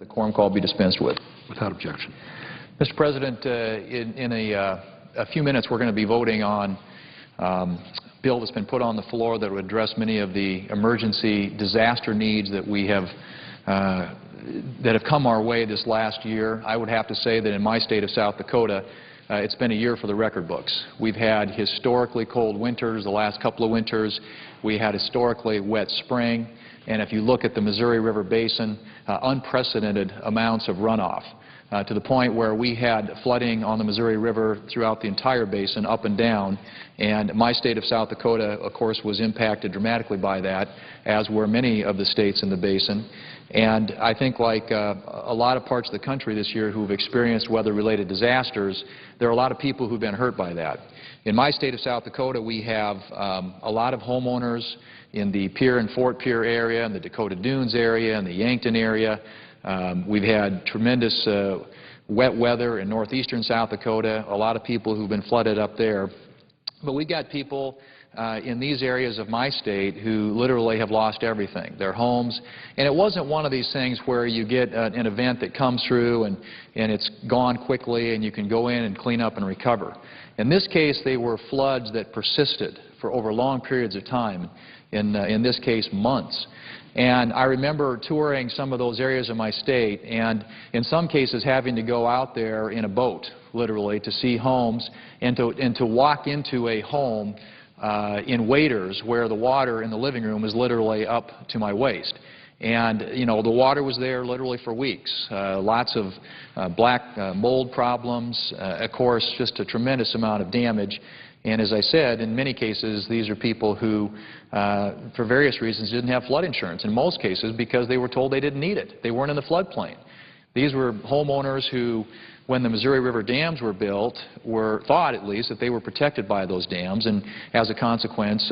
The quorum call be dispensed with. Without objection. Mr. President, in a few minutes we're going to be voting on a bill that's been put on the floor that would address many of the emergency disaster needs that we have that have come our way this last year. I would have to say that in my state of South Dakota, it's been a year for the record books. We've had historically cold winters the last couple of winters. We had historically wet spring. And if you look at the Missouri River Basin, unprecedented amounts of runoff to the point where we had flooding on the Missouri River throughout the entire basin, up and down. And my state of South Dakota, of course, was impacted dramatically by that, as were many of the states in the basin. And I think like a lot of parts of the country this year who've experienced weather-related disasters, there are a lot of people who've been hurt by that. In my state of South Dakota, we have a lot of homeowners in the Pierre and Fort Pierre area, in the Dakota Dunes area, in the Yankton area. We've had tremendous wet weather in northeastern South Dakota, a lot of people who've been flooded up there. But we've got people in these areas of my state who literally have lost everything, their homes. And it wasn't one of these things where you get an event that comes through and it's gone quickly and you can go in and clean up and recover. In this case, they were floods that persisted for over long periods of time, in this case, months. And I remember touring some of those areas of my state and in some cases having to go out there in a boat, literally, to see homes and to walk into a home in waders where the water in the living room is literally up to my waist. And, you know, the water was there literally for weeks. Lots of black mold problems, of course, just a tremendous amount of damage. And as I said, in many cases, these are people who, for various reasons, didn't have flood insurance. In most cases, because they were told they didn't need it. They weren't in the floodplain. These were homeowners who, when the Missouri River dams were built, thought at least that they were protected by those dams, and as a consequence,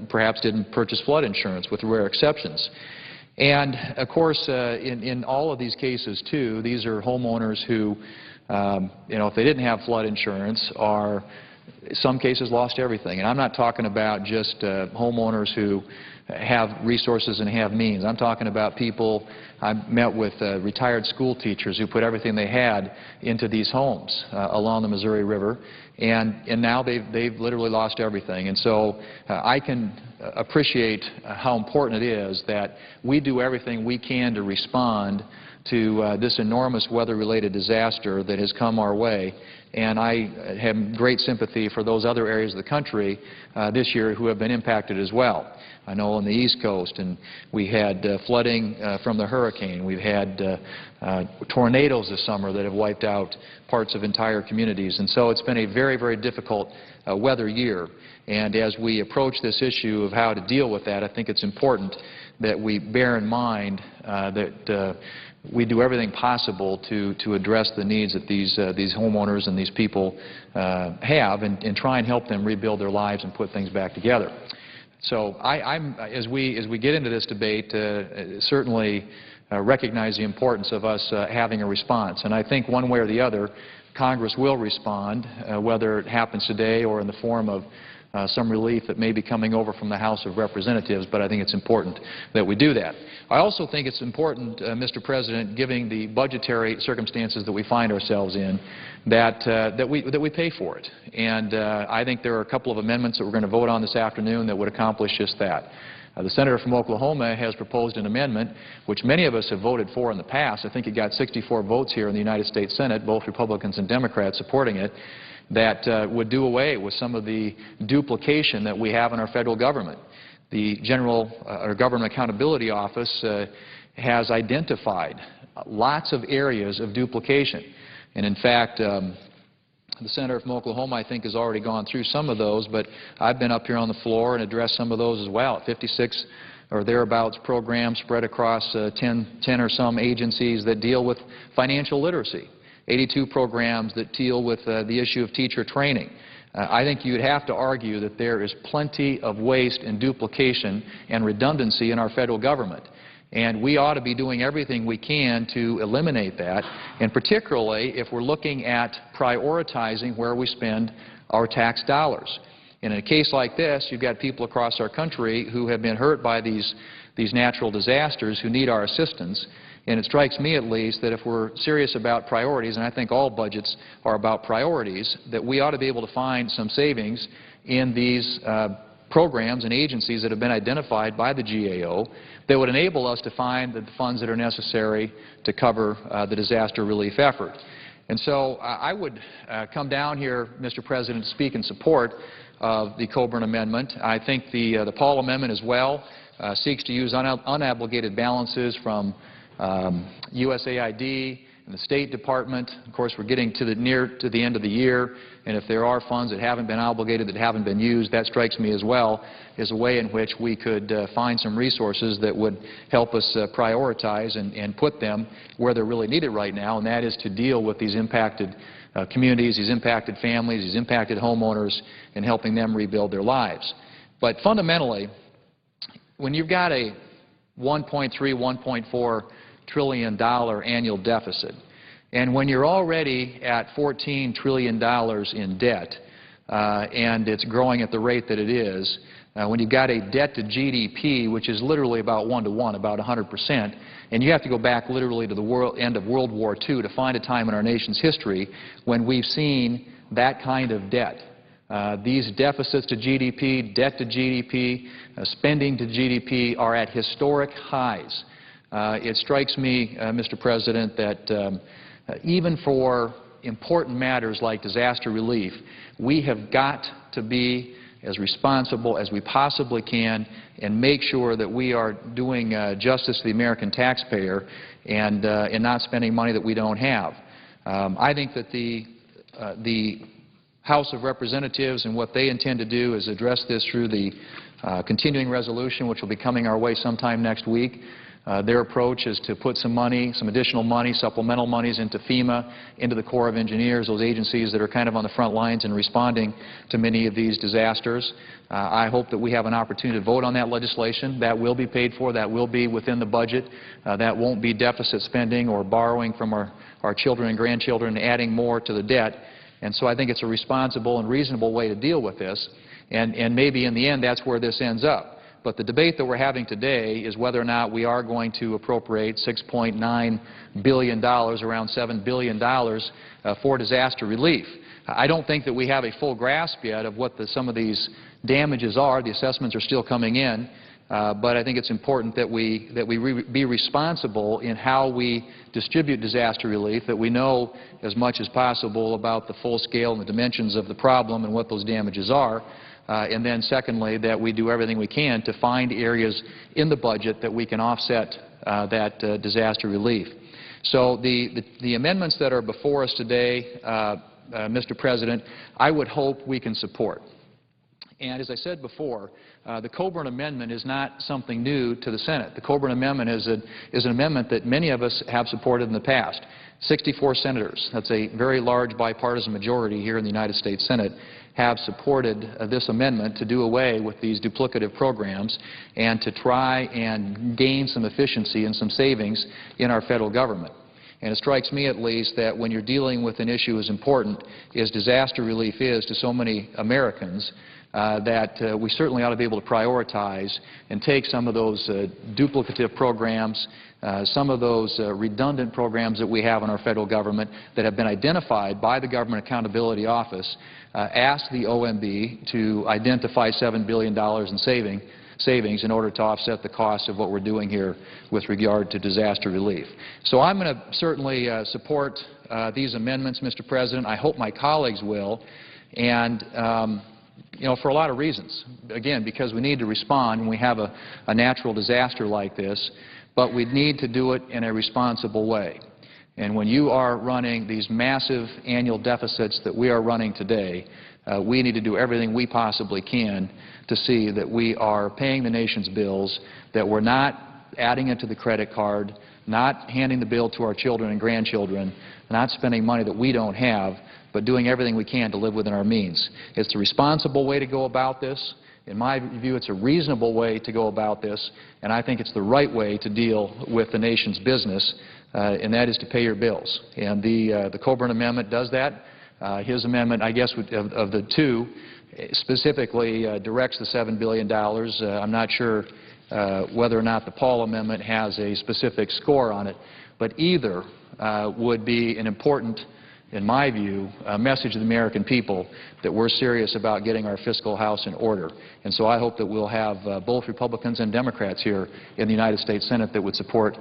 perhaps didn't purchase flood insurance, with rare exceptions. And, of course, in all of these cases, too, these are homeowners who, you know, if they didn't have flood insurance, are in some cases lost everything. And I'm not talking about just homeowners who have resources and have means. I'm talking about people. I met with retired school teachers who put everything they had into these homes along the Missouri River, and now they've literally lost everything. And so I can appreciate how important it is that we do everything we can to respond to this enormous weather-related disaster that has come our way. And I have great sympathy for those other areas of the country this year who have been impacted as well. I know on the East Coast, and we had flooding from the hurricane. We've had tornadoes this summer that have wiped out parts of entire communities. And so it's been a very, very difficult weather year. And as we approach this issue of how to deal with that, I think it's important that we bear in mind that we do everything possible to address the needs that these homeowners and these people have, and try and help them rebuild their lives and put things back together. So as we get into this debate, certainly recognize the importance of us having a response. And I think one way or the other, Congress will respond, whether it happens today or in the form of some relief that may be coming over from the House of Representatives, but I think it's important that we do that. I also think it's important, Mr. President, given the budgetary circumstances that we find ourselves in, that we pay for it. And I think there are a couple of amendments that we're going to vote on this afternoon that would accomplish just that. The senator from Oklahoma has proposed an amendment which many of us have voted for in the past. I think it got 64 votes here in the United States Senate, both Republicans and Democrats supporting it, that would do away with some of the duplication that we have in our federal government. The Government Accountability Office has identified lots of areas of duplication. And in fact, the senator from Oklahoma, I think, has already gone through some of those, but I've been up here on the floor and addressed some of those as well. 56 or thereabouts programs spread across 10 or some agencies that deal with financial literacy. 82 programs that deal with the issue of teacher training. I think you'd have to argue that there is plenty of waste and duplication and redundancy in our federal government. And we ought to be doing everything we can to eliminate that, and particularly if we're looking at prioritizing where we spend our tax dollars. And in a case like this, you've got people across our country who have been hurt by these natural disasters who need our assistance. And it strikes me, at least, that if we're serious about priorities, and I think all budgets are about priorities, that we ought to be able to find some savings in these programs and agencies that have been identified by the GAO that would enable us to find the funds that are necessary to cover the disaster relief effort. And so I would come down here, Mr. President, to speak in support of the Coburn Amendment. I think the Paul Amendment as well seeks to use unobligated balances from USAID and the State Department. Of course, we're getting near to the end of the year, and if there are funds that haven't been obligated, that haven't been used, that strikes me as well as a way in which we could find some resources that would help us prioritize and put them where they're really needed right now, and that is to deal with these impacted communities, these impacted families, these impacted homeowners, and helping them rebuild their lives. But fundamentally, when you've got a $1.3, $1.4 trillion annual deficit, and when you're already at $14 trillion in debt, and it's growing at the rate that it is, when you've got a debt to GDP, which is literally about 1-to-1, about 100%, and you have to go back literally to the end of World War II to find a time in our nation's history when we've seen that kind of debt. These deficits to GDP, debt to GDP, spending to GDP are at historic highs. It strikes me, Mr. President, that even for important matters like disaster relief, we have got to be as responsible as we possibly can and make sure that we are doing justice to the American taxpayer and not spending money that we don't have. I think that the House of Representatives and what they intend to do is address this through the continuing resolution, which will be coming our way sometime next week. Their approach is to put some money, some additional money, supplemental monies into FEMA, into the Corps of Engineers, those agencies that are kind of on the front lines in responding to many of these disasters. I hope that we have an opportunity to vote on that legislation. That will be paid for. That will be within the budget. That won't be deficit spending or borrowing from our children and grandchildren, adding more to the debt. And so I think it's a responsible and reasonable way to deal with this. And maybe in the end that's where this ends up. But the debate that we're having today is whether or not we are going to appropriate $6.9 billion, around $7 billion, for disaster relief. I don't think that we have a full grasp yet of what some of these damages are. The assessments are still coming in. But I think it's important that we be responsible in how we distribute disaster relief, that we know as much as possible about the full scale and the dimensions of the problem and what those damages are. And then secondly, that we do everything we can to find areas in the budget that we can offset that disaster relief. So the amendments that are before us today, Mr. President, I would hope we can support. And as I said before, the Coburn Amendment is not something new to the Senate. The Coburn Amendment is an amendment that many of us have supported in the past. 64 senators, that's a very large bipartisan majority here in the United States Senate, have supported this amendment to do away with these duplicative programs and to try and gain some efficiency and some savings in our federal government. And it strikes me, at least, that when you're dealing with an issue as important as disaster relief is to so many Americans, that we certainly ought to be able to prioritize and take some of those duplicative programs, some of those redundant programs that we have in our federal government that have been identified by the Government Accountability Office, ask the OMB to identify $7 billion in savings in order to offset the cost of what we're doing here with regard to disaster relief. So I'm going to certainly support these amendments, Mr. President. I hope my colleagues will. And you know, for a lot of reasons. Again, because we need to respond when we have a natural disaster like this, but we need to do it in a responsible way. And when you are running these massive annual deficits that we are running today, we need to do everything we possibly can to see that we are paying the nation's bills, that we're not adding it to the credit card, not handing the bill to our children and grandchildren, not spending money that we don't have, but doing everything we can to live within our means. It's the responsible way to go about this. In my view, it's a reasonable way to go about this, and I think it's the right way to deal with the nation's business, and that is to pay your bills. And the Coburn Amendment does that. His amendment, I guess, of the two, specifically directs the $7 billion. I'm not sure whether or not the Paul amendment has a specific score on it, but either would be an important, in my view, message to the American people that we're serious about getting our fiscal house in order. And so I hope that we'll have both Republicans and Democrats here in the United States Senate that would support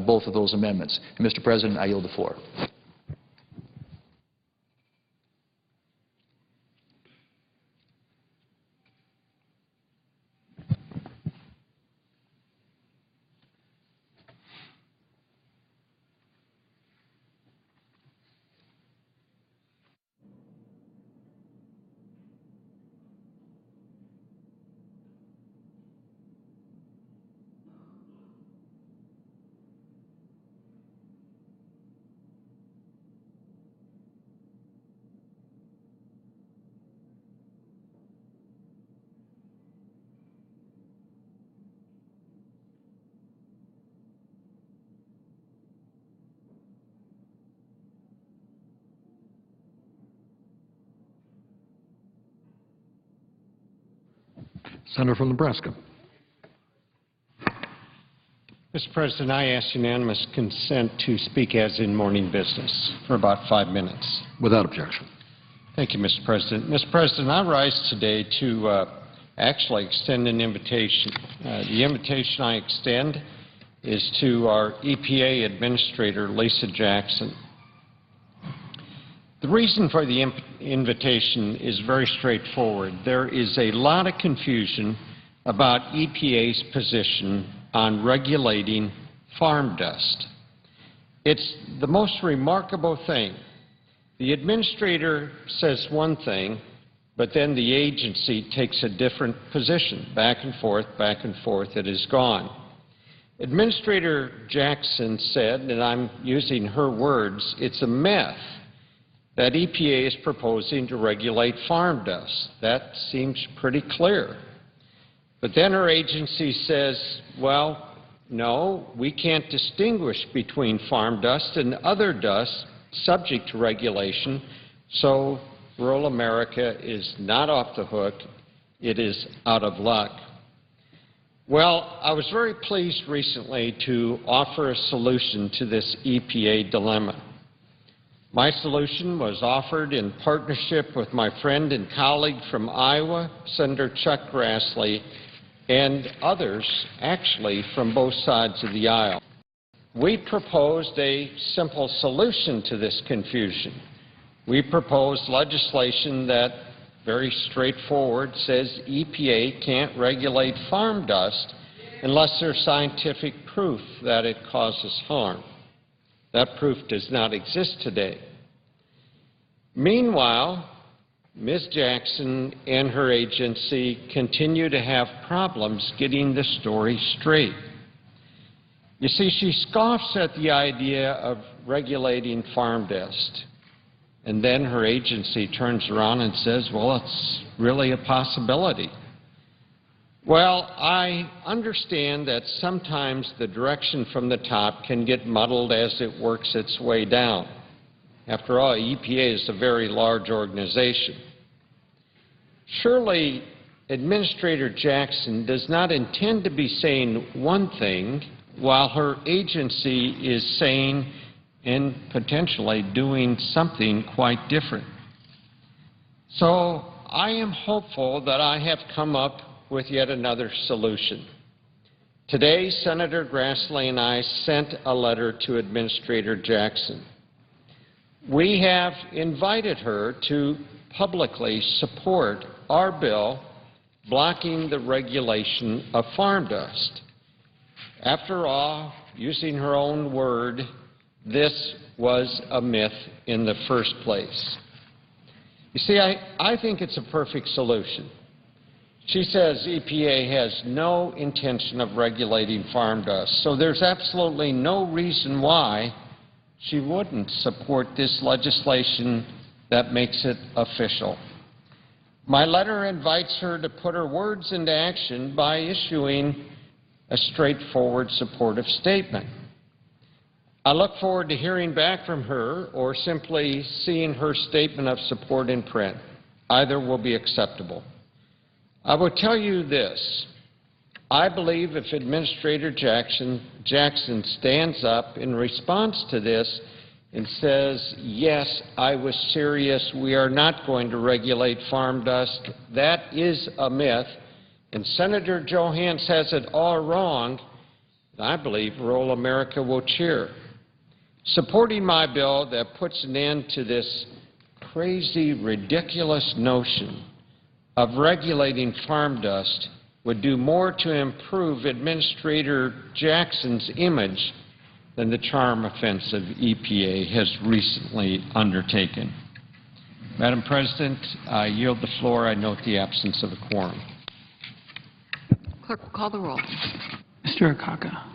both of those amendments. And, Mr. President, I yield the floor. Senator from Nebraska. Mr. President, I ask unanimous consent to speak as in morning business for about 5 minutes. Without objection. Thank you, Mr. President. Mr. President, I rise today to actually extend an invitation. The invitation I extend is to our EPA Administrator, Lisa Jackson. The reason for the invitation is very straightforward. There is a lot of confusion about EPA's position on regulating farm dust. It's the most remarkable thing. The administrator says one thing, but then the agency takes a different position. Back and forth, it is gone. Administrator Jackson said, and I'm using her words, it's a myth that EPA is proposing to regulate farm dust. That seems pretty clear. But then her agency says, well, no, we can't distinguish between farm dust and other dust subject to regulation, so rural America is not off the hook, it is out of luck. Well, I was very pleased recently to offer a solution to this EPA dilemma. My solution was offered in partnership with my friend and colleague from Iowa, Senator Chuck Grassley, and others, actually, from both sides of the aisle. We proposed a simple solution to this confusion. We proposed legislation that, very straightforward, says EPA can't regulate farm dust unless there's scientific proof that it causes harm. That proof does not exist today. Meanwhile, Ms. Jackson and her agency continue to have problems getting the story straight. You see, she scoffs at the idea of regulating farm dust. And then her agency turns around and says, well, it's really a possibility. Well, I understand that sometimes the direction from the top can get muddled as it works its way down. After all, EPA is a very large organization. Surely, Administrator Jackson does not intend to be saying one thing while her agency is saying and potentially doing something quite different. So I am hopeful that I have come up with yet another solution. Today, Senator Grassley and I sent a letter to Administrator Jackson. We have invited her to publicly support our bill blocking the regulation of farm dust. After all, using her own word, this was a myth in the first place. You see, I think it's a perfect solution. She says EPA has no intention of regulating farm dust, so there's absolutely no reason why she wouldn't support this legislation that makes it official. My letter invites her to put her words into action by issuing a straightforward supportive statement. I look forward to hearing back from her or simply seeing her statement of support in print. Either will be acceptable. I will tell you this. I believe if Administrator Jackson stands up in response to this and says, yes, I was serious, we are not going to regulate farm dust, that is a myth, and Senator Joe Hance has it all wrong, I believe rural America will cheer. Supporting my bill that puts an end to this crazy, ridiculous notion of regulating farm dust would do more to improve Administrator Jackson's image than the charm offensive EPA has recently undertaken. Madam President, I yield the floor. I note the absence of a quorum. Clerk will call the roll. Mr. Akaka.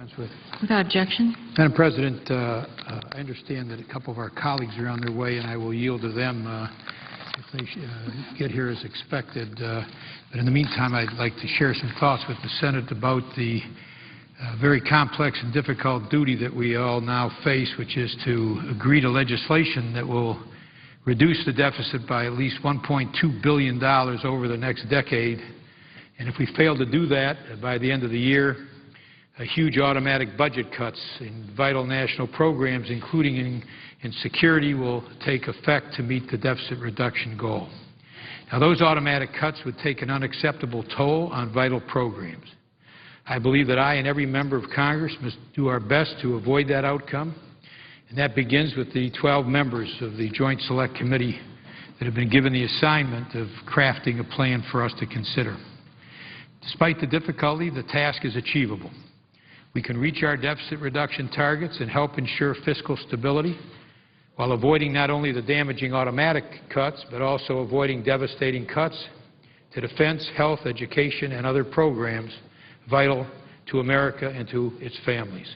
Dispense with. Without objection. Madam President, I understand that a couple of our colleagues are on their way, and I will yield to them if they get here as expected. But in the meantime, I'd like to share some thoughts with the Senate about the very complex and difficult duty that we all now face, which is to agree to legislation that will reduce the deficit by at least $1.2 billion over the next decade. And if we fail to do that by the end of the year, huge automatic budget cuts in vital national programs, including in security, will take effect to meet the deficit reduction goal. Now, those automatic cuts would take an unacceptable toll on vital programs. I believe that I and every member of Congress must do our best to avoid that outcome, and that begins with the 12 members of the Joint Select Committee that have been given the assignment of crafting a plan for us to consider. Despite the difficulty, the task is achievable. We can reach our deficit reduction targets and help ensure fiscal stability while avoiding not only the damaging automatic cuts, but also avoiding devastating cuts to defense, health, education, and other programs vital to America and to its families.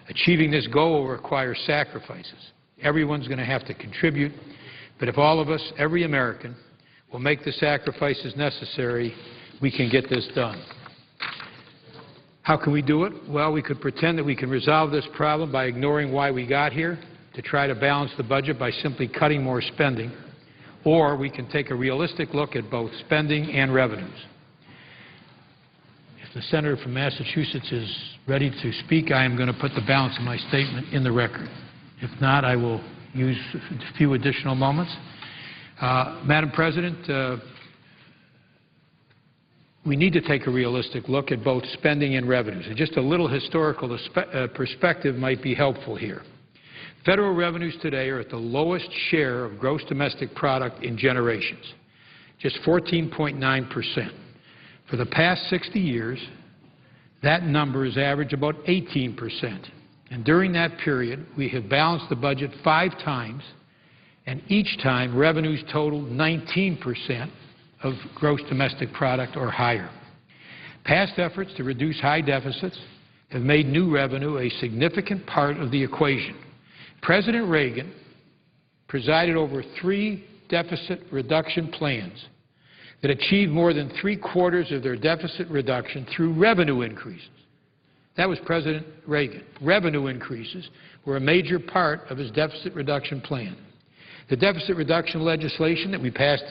Achieving this goal will require sacrifices. Everyone's going to have to contribute, but if all of us, every American, will make the sacrifices necessary, we can get this done. How can we do it? Well, we could pretend that we can resolve this problem by ignoring why we got here, to try to balance the budget by simply cutting more spending, or we can take a realistic look at both spending and revenues. If the senator from Massachusetts is ready to speak, I am going to put the balance of my statement in the record. If not, I will use a few additional moments. Madam President, we need to take a realistic look at both spending and revenues. And just a little historical perspective might be helpful here. Federal revenues today are at the lowest share of gross domestic product in generations, just 14.9%. For the past 60 years, that number has averaged about 18%. And during that period, we have balanced the budget 5 times, and each time revenues totaled 19% of gross domestic product or higher. Past efforts to reduce high deficits have made new revenue a significant part of the equation. President Reagan presided over 3 deficit reduction plans that achieved more than 3/4 of their deficit reduction through revenue increases. That was President Reagan. Revenue increases were a major part of his deficit reduction plan. The deficit reduction legislation that we passed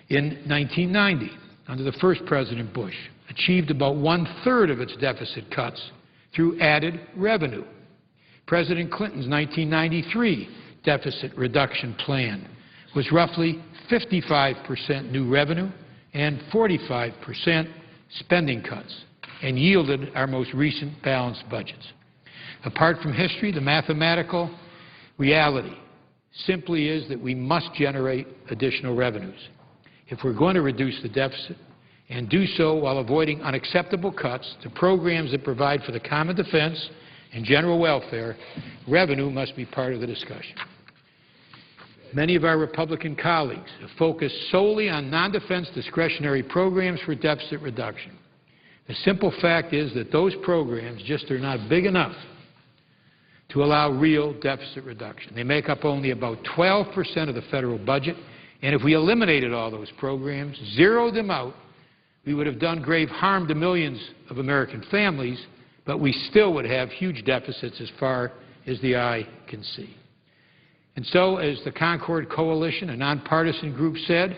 in 1990, under the first President Bush, achieved about 1/3 of its deficit cuts through added revenue. President Clinton's 1993 deficit reduction plan was roughly 55% new revenue and 45% spending cuts, and yielded our most recent balanced budgets. Apart from history, the mathematical reality simply is that we must generate additional revenues if we're going to reduce the deficit, and do so while avoiding unacceptable cuts to programs that provide for the common defense and general welfare. Revenue must be part of the discussion. Many of our Republican colleagues have focused solely on non-defense discretionary programs for deficit reduction. The simple fact is that those programs just are not big enough to allow real deficit reduction. They make up only about 12% of the federal budget, and if we eliminated all those programs, zeroed them out, we would have done grave harm to millions of American families, but we still would have huge deficits as far as the eye can see. And so, as the Concord Coalition, a nonpartisan group, said,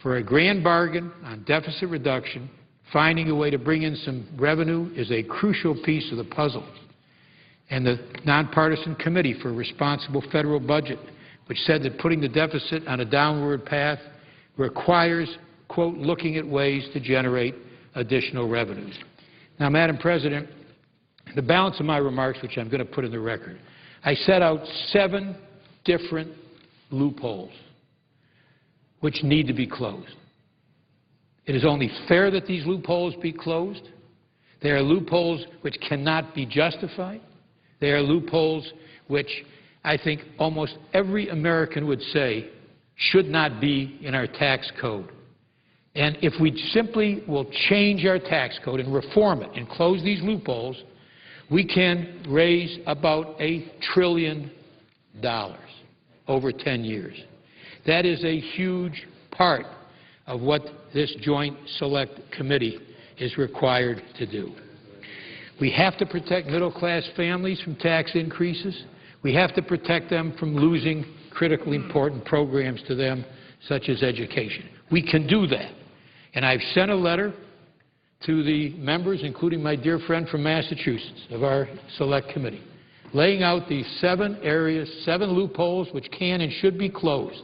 for a grand bargain on deficit reduction, finding a way to bring in some revenue is a crucial piece of the puzzle. And the nonpartisan Committee for a Responsible Federal Budget, which said that putting the deficit on a downward path requires, quote, looking at ways to generate additional revenues. Now, Madam President, the balance of my remarks, which I'm going to put in the record, I set out 7 different loopholes which need to be closed. It is only fair that these loopholes be closed. They are loopholes which cannot be justified. They are loopholes which I think almost every American would say should not be in our tax code. And if we simply will change our tax code and reform it and close these loopholes, We can raise about $1 trillion over 10 years. That is a huge part of what this Joint Select Committee is required to do. We have to protect middle-class families from tax increases. We have to protect them from losing critically important programs to them, such as education. We can do that. And I've sent a letter to the members, including my dear friend from Massachusetts, of our Select Committee, laying out these 7 areas, 7 loopholes which can and should be closed,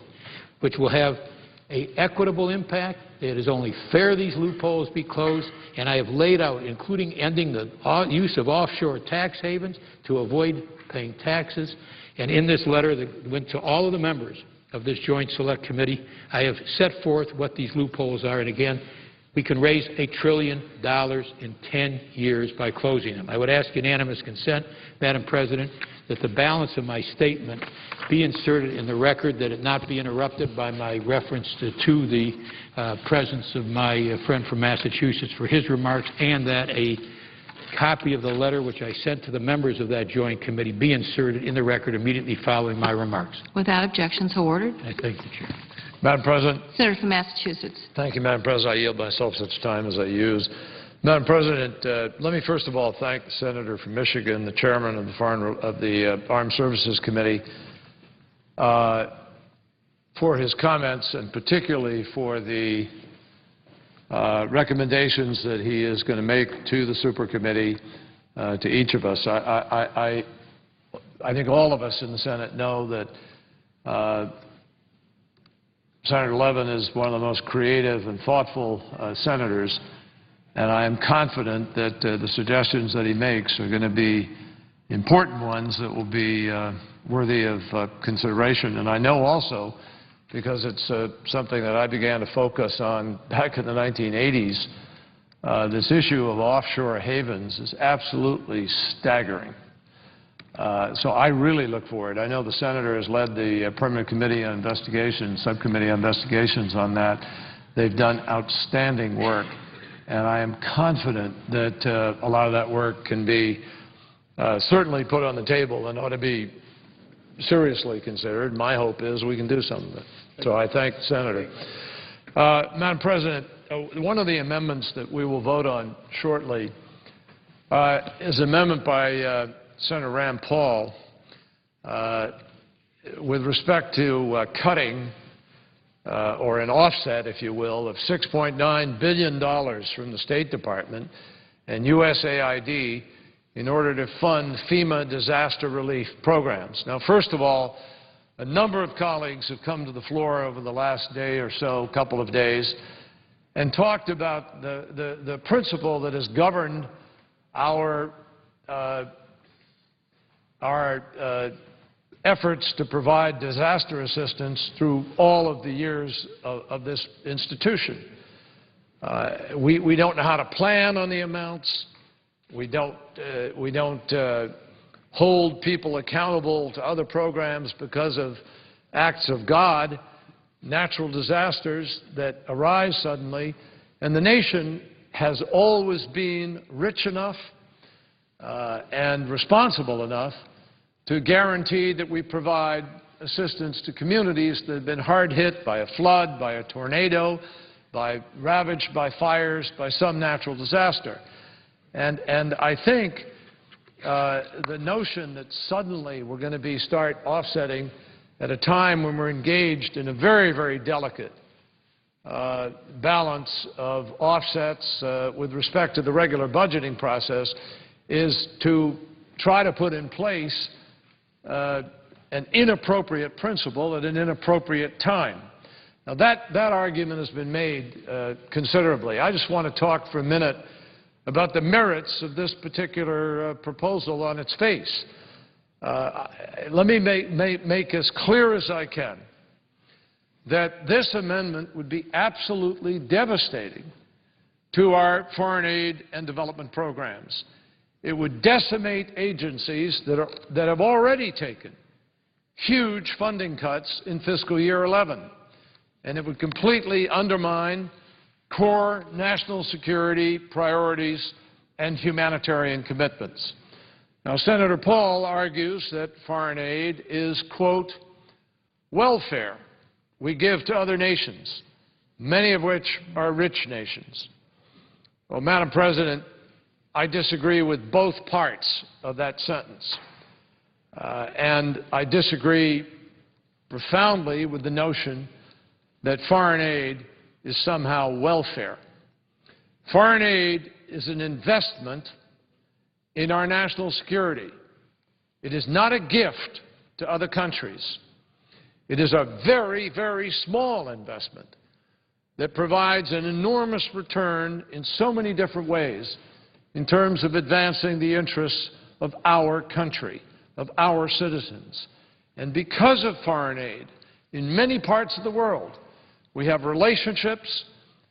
which will have an equitable impact. It is only fair these loopholes be closed, and I have laid out, including ending the use of offshore tax havens to avoid paying taxes. And in this letter that went to all of the members of this Joint Select Committee, I have set forth what these loopholes are. And again, we can raise $1 trillion in 10 years by closing them. I would ask unanimous consent, Madam President, that the balance of my statement be inserted in the record, that it not be interrupted by my reference to the presence of my friend from Massachusetts for his remarks, and that a copy of the letter which I sent to the members of that joint committee be inserted in the record immediately following my remarks. Without objection, so ordered. I thank the Chair. Madam President. Senator from Massachusetts. Thank you, Madam President. I yield myself such time as I use. Madam President, let me first of all thank the Senator from Michigan, the Chairman of the Armed Services Committee, for his comments, and particularly for the recommendations that he is going to make to the Super Committee, to each of us. I think all of us in the Senate know that Senator Levin is one of the most creative and thoughtful senators, and I am confident that the suggestions that he makes are going to be important ones that will be worthy of consideration. And I know also, because it's something that I began to focus on back in the 1980s, this issue of offshore havens is absolutely staggering. So I really look forward. I know the Senator has led the Permanent Committee on Investigations, Subcommittee on Investigations on that. They've done outstanding work, and I am confident that a lot of that work can be certainly put on the table and ought to be seriously considered. My hope is we can do some of it. So I thank the Senator. Madam President, one of the amendments that we will vote on shortly is an amendment by Senator Rand Paul with respect to cutting or an offset, if you will, of $6.9 billion from the State Department and USAID in order to fund FEMA disaster relief programs. Now, first of all, a number of colleagues have come to the floor over the last day or so, couple of days, and talked about the principle that has governed our efforts to provide disaster assistance through all of the years of this institution. We don't know how to plan on the amounts. We don't hold people accountable to other programs because of acts of God, natural disasters that arise suddenly. And the nation has always been rich enough and responsible enough to guarantee that we provide assistance to communities that have been hard hit by a flood, by a tornado, ravaged by fires, by some natural disaster. And I think the notion that suddenly we're going to start offsetting at a time when we're engaged in a very, very delicate balance of offsets with respect to the regular budgeting process is to try to put in place an inappropriate principle at an inappropriate time. Now, that argument has been made considerably. I just want to talk for a minute about the merits of this particular proposal on its face. Let me make as clear as I can that this amendment would be absolutely devastating to our foreign aid and development programs. It would decimate agencies that have already taken huge funding cuts in fiscal year 11, and it would completely undermine core national security priorities and humanitarian commitments. Now, Senator Paul argues that foreign aid is, quote, welfare we give to other nations, many of which are rich nations. Well, Madam President, I disagree with both parts of that sentence. And I disagree profoundly with the notion that foreign aid is somehow welfare. Foreign aid is an investment in our national security. It is not a gift to other countries. It is a very, very small investment that provides an enormous return in so many different ways in terms of advancing the interests of our country, of our citizens. And because of foreign aid, in many parts of the world, we have relationships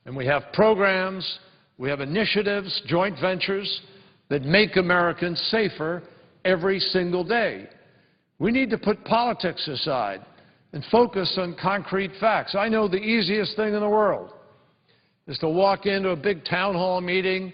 and we have programs, we have initiatives, joint ventures that make Americans safer every single day. We need to put politics aside and focus on concrete facts. I know the easiest thing in the world is to walk into a big town hall meeting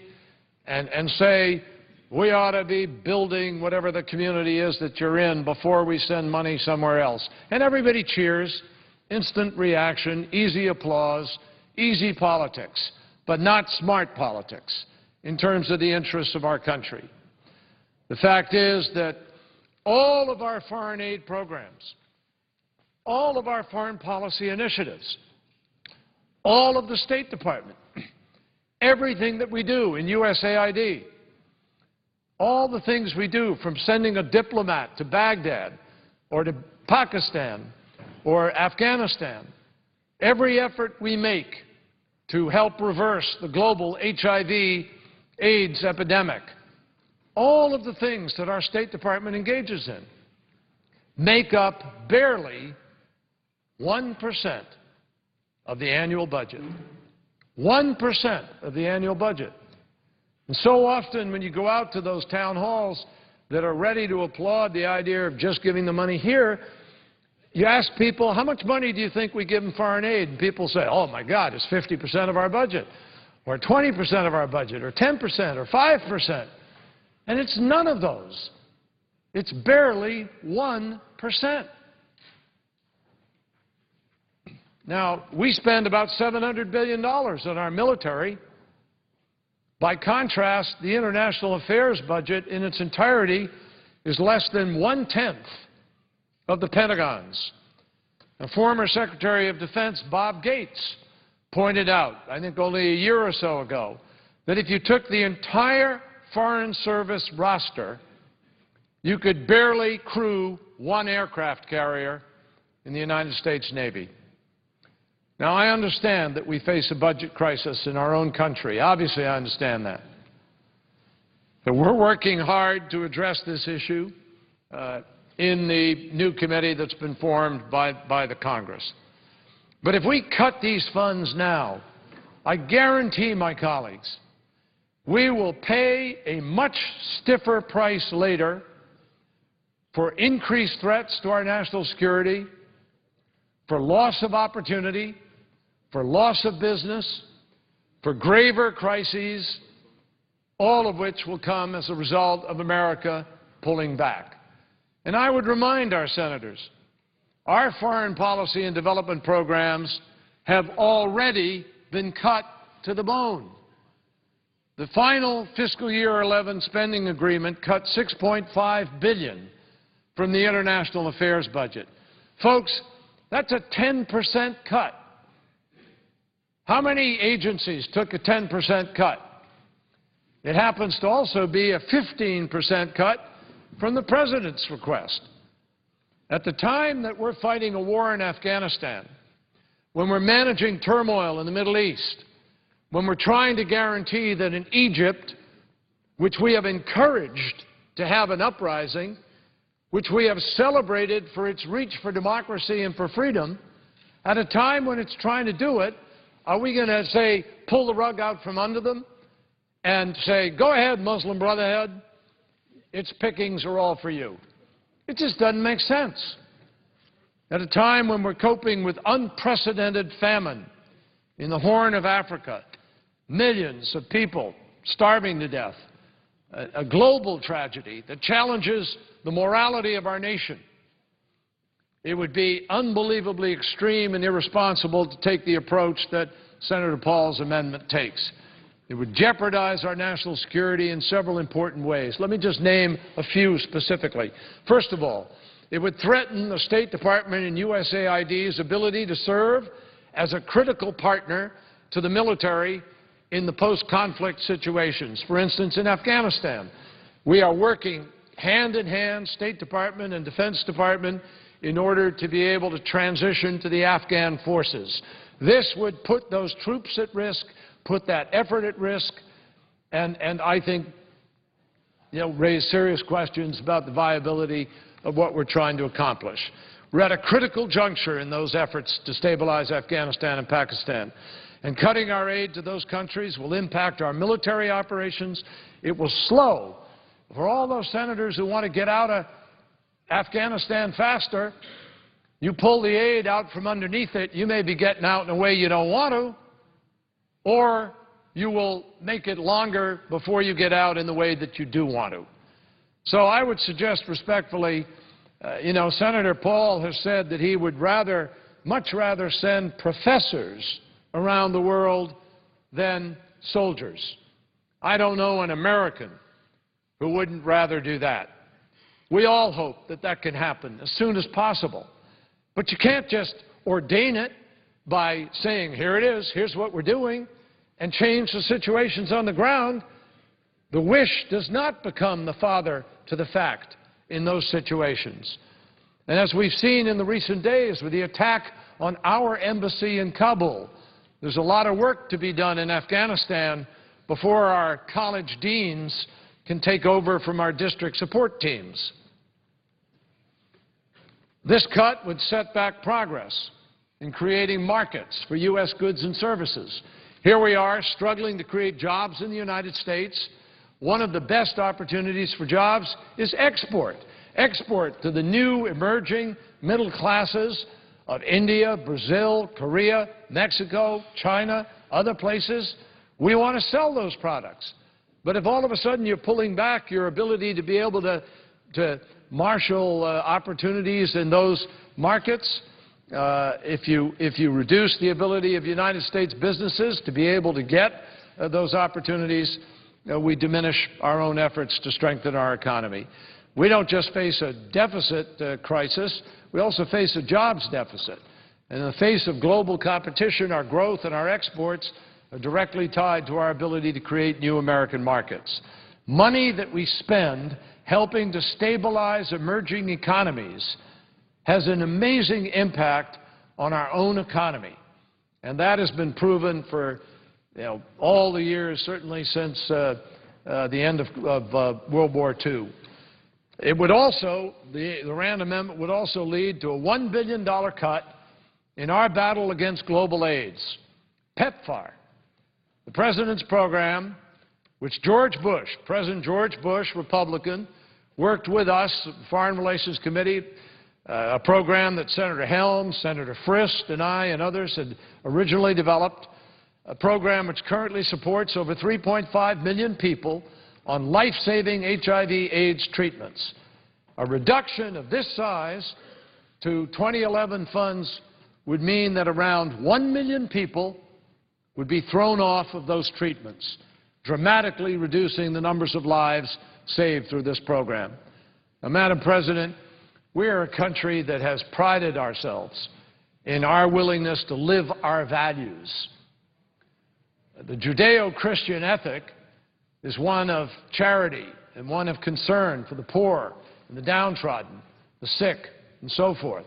and say, we ought to be building whatever the community is that you're in before we send money somewhere else. And everybody cheers, instant reaction, easy applause, easy politics, but not smart politics in terms of the interests of our country. The fact is that all of our foreign aid programs, all of our foreign policy initiatives, all of the State Department, everything that we do in USAID, all the things we do from sending a diplomat to Baghdad or to Pakistan or Afghanistan, every effort we make to help reverse the global HIV/AIDS epidemic, all of the things that our State Department engages in make up barely 1% of the annual budget. 1% of the annual budget. And so often when you go out to those town halls that are ready to applaud the idea of just giving the money here, you ask people, how much money do you think we give in foreign aid? And people say, oh my God, it's 50% of our budget, or 20% of our budget, or 10%, or 5%. And it's none of those. It's barely 1%. Now, we spend about $700 billion on our military. By contrast, the international affairs budget in its entirety is less than 1/10 of the Pentagon's. A former Secretary of Defense, Bob Gates, pointed out, I think only a year or so ago, that if you took the entire Foreign Service roster, you could barely crew one aircraft carrier in the United States Navy. Now, I understand that we face a budget crisis in our own country. Obviously, I understand that. But we're working hard to address this issue in the new committee that's been formed by the Congress. But if we cut these funds now, I guarantee my colleagues, we will pay a much stiffer price later for increased threats to our national security, for loss of opportunity, for loss of business, for graver crises, all of which will come as a result of America pulling back. And I would remind our senators, our foreign policy and development programs have already been cut to the bone. The final fiscal year 11 spending agreement cut $6.5 billion from the international affairs budget. Folks, that's a 10% cut. How many agencies took a 10% cut? It happens to also be a 15% cut from the President's request. At the time that we're fighting a war in Afghanistan, when we're managing turmoil in the Middle East, when we're trying to guarantee that in Egypt, which we have encouraged to have an uprising, which we have celebrated for its reach for democracy and for freedom, at a time when it's trying to do it, are we going to say, pull the rug out from under them and say, go ahead, Muslim Brotherhood, its pickings are all for you? It just doesn't make sense. At a time when we're coping with unprecedented famine in the Horn of Africa, millions of people starving to death, a global tragedy that challenges the morality of our nation, it would be unbelievably extreme and irresponsible to take the approach that Senator Paul's amendment takes. It would jeopardize our national security in several important ways. Let me just name a few specifically. First of all, it would threaten the State Department and USAID's ability to serve as a critical partner to the military in the post-conflict situations. For instance, in Afghanistan, we are working hand in hand, State Department and Defense Department, in order to be able to transition to the Afghan forces. This would put those troops at risk, put that effort at risk, and I think, raise serious questions about the viability of what we're trying to accomplish. We're at a critical juncture in those efforts to stabilize Afghanistan and Pakistan. And cutting our aid to those countries will impact our military operations. It will slow. For all those senators who want to get out of Afghanistan faster, you pull the aid out from underneath it, you may be getting out in a way you don't want to, or you will make it longer before you get out in the way that you do want to. So I would suggest respectfully, Senator Paul has said that he would much rather send professors around the world than soldiers. I don't know an American who wouldn't rather do that. We all hope that that can happen as soon as possible. But you can't just ordain it by saying, here it is, here's what we're doing, and change the situations on the ground. The wish does not become the father to the fact in those situations. And as we've seen in the recent days with the attack on our embassy in Kabul, there's a lot of work to be done in Afghanistan before our college deans can take over from our district support teams. This cut would set back progress in creating markets for U.S. goods and services. Here we are struggling to create jobs in the United States. One of the best opportunities for jobs is export. Export to the new emerging middle classes of India, Brazil, Korea, Mexico, China, other places. We want to sell those products. But if all of a sudden you're pulling back your ability to be able to marshal opportunities in those markets, if you reduce the ability of United States businesses to be able to get those opportunities, we diminish our own efforts to strengthen our economy. We don't just face a deficit crisis, we also face a jobs deficit. And in the face of global competition, our growth and our exports are directly tied to our ability to create new American markets. Money that we spend helping to stabilize emerging economies has an amazing impact on our own economy. And that has been proven for all the years, certainly since the end of World War II. It would also, the Rand Amendment would also lead to a $1 billion cut in our battle against global AIDS. PEPFAR, the President's program, which President George Bush, Republican, worked with us, the Foreign Relations Committee, a program that Senator Helms, Senator Frist, and I and others had originally developed, a program which currently supports over 3.5 million people on life-saving HIV/AIDS treatments. A reduction of this size to 2011 funds would mean that around 1 million people would be thrown off of those treatments, dramatically reducing the numbers of lives saved through this program. Now, Madam President, we are a country that has prided ourselves in our willingness to live our values. The Judeo-Christian ethic is one of charity and one of concern for the poor and the downtrodden, the sick, and so forth.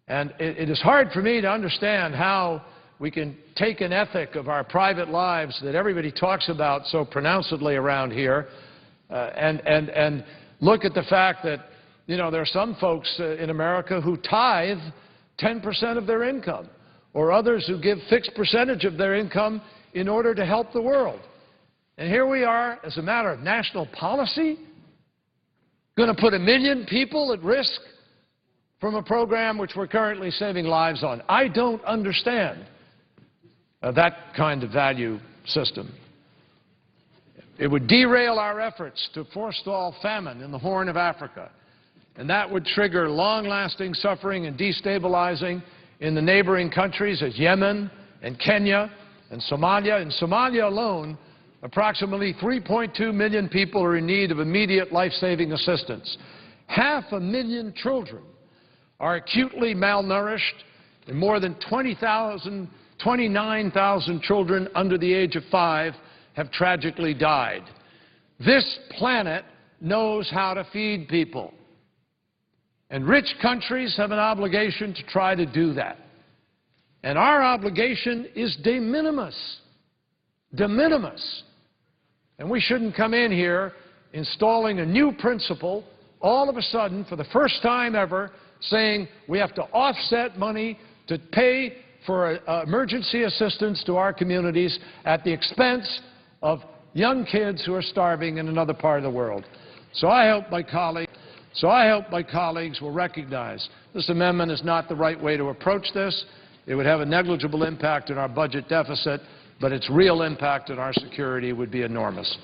And it is hard for me to understand how we can take an ethic of our private lives that everybody talks about so pronouncedly around here and look at the fact that, there are some folks in America who tithe 10% of their income, or others who give fixed percentage of their income in order to help the world. And here we are, as a matter of national policy, going to put 1 million people at risk from a program which we're currently saving lives on. I don't understand that kind of value system. It would derail our efforts to forestall famine in the Horn of Africa, and that would trigger long-lasting suffering and destabilizing in the neighboring countries as Yemen and Kenya and Somalia. In Somalia alone, approximately 3.2 million people are in need of immediate life-saving assistance. 500,000 children are acutely malnourished, and more than 29,000 children under the age of 5 have tragically died. This planet knows how to feed people. And rich countries have an obligation to try to do that. And our obligation is de minimis. De minimis. And we shouldn't come in here installing a new principle all of a sudden, for the first time ever, saying we have to offset money to pay for emergency assistance to our communities at the expense of young kids who are starving in another part of the world. So I hope my colleagues will recognize this amendment is not the right way to approach this. It would have a negligible impact on our budget deficit, but its real impact on our security would be enormous.